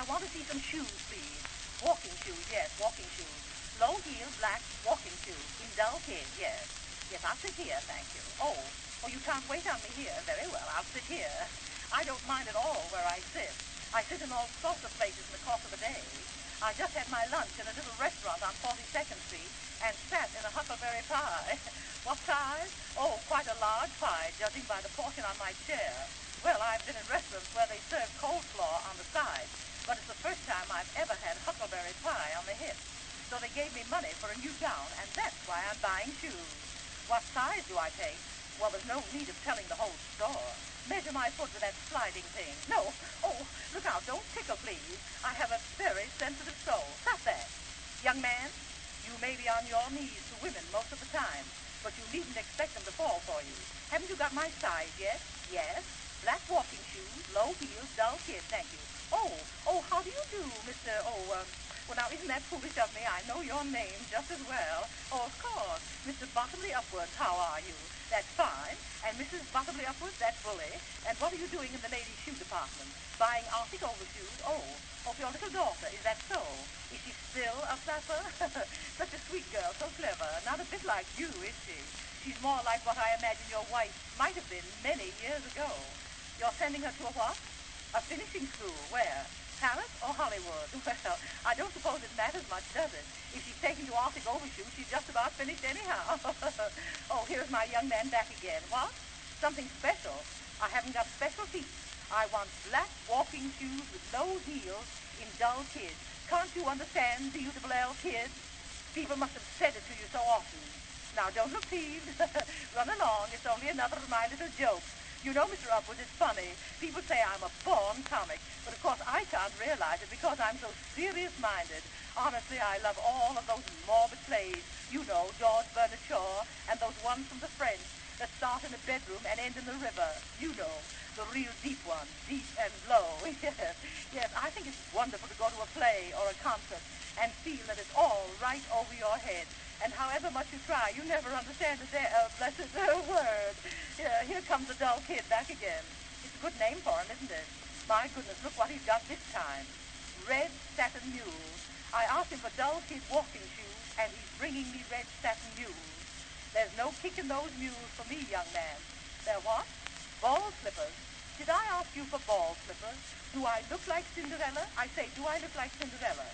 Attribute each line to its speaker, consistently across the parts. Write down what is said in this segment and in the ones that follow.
Speaker 1: I want to see some shoes, please. Walking shoes, yes, walking shoes. Low heel, black walking shoes. In dull kid, yes. Yes, I'll sit here, thank you. Oh, you can't wait on me here. Very well, I'll sit here. I don't mind at all where I sit. I sit in all sorts of places in the course of a day. I just had my lunch in a little restaurant on 42nd Street and sat in a huckleberry pie. What size? Oh, quite a large pie, judging by the portion on my chair. Well, I've been in restaurants where they serve coleslaw on the side, but it's the first time I've ever had huckleberry pie on the hip. So they gave me money for a new gown, and that's why I'm buying shoes. What size do I take? Well, there's no need of telling the whole store. Measure my foot with that sliding thing. No. Oh, look out. Don't tickle, please. I have a very sensitive soul. Stop that. Young man, you may be on your knees to women most of the time, but you needn't expect them to fall for you. Haven't you got my size yet? Yes. Black walking shoes, low heels, dull kid, thank you. Oh, how do you do, Mr. Well, now, isn't that foolish of me? I know your name just as well. Oh, of course. Mr. Bottomley Upwards, how are you? That's fine. And Mrs. Bottomley Upwards, that's bully. And what are you doing in the ladies' shoe department? Buying Arctic overshoes? Oh, for your little daughter, is that so? Is she still a flapper? Such a sweet girl, so clever. Not a bit like you, is she? She's more like what I imagine your wife might have been many years ago. You're sending her to a what? A finishing school. Where? Paris or Hollywood? Well, I don't suppose it matters much, does it? If she's taken to Arctic overshoes, she's just about finished anyhow. Oh, here's my young man back again. What? Something special? I haven't got special feet. I want black walking shoes with low heels in dull kid. Can't you understand, D-U-L-L kid? People must have said it to you so often. Now, don't look peeved. Run along. It's only another of my little jokes. You know, Mr. Upwood, it's funny. People say I'm a born comic, but of course I can't realize it because I'm so serious-minded. Honestly, I love all of those morbid plays. You know, George Bernard Shaw, and those ones from the French that start in a bedroom and end in the river. You know, the real deep ones, deep and low. Yes, I think it's wonderful to go to a play or a concert and feel that it's all right over your head. And however much you try, you never understand a blessed word. Here comes the dull kid back again. It's a good name for him, isn't it? My goodness, look what he's got this time. Red satin mules. I asked him for dull kid walking shoes, and he's bringing me red satin mules. There's no kick in those mules for me, young man. They're what? Ball slippers. Did I ask you for ball slippers? Do I look like Cinderella? I say, do I look like Cinderella?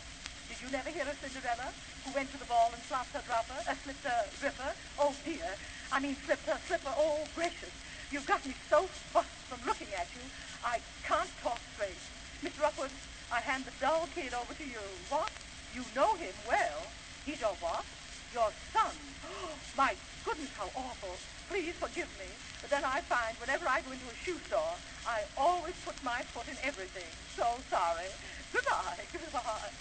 Speaker 1: Did you never hear of Cinderella, who went to the ball and flopped her dropper, slipped her ripper? Oh, dear. I mean, slipped her slipper. Oh, gracious. You've got me so fussed from looking at you, I can't talk straight. Mr. Upwood, I hand the dull kid over to you. What? You know him well. He's your what? Your son. My goodness, how awful. Please forgive me. But then I find whenever I go into a shoe store, I always put my foot in everything. So sorry. Goodbye. Goodbye.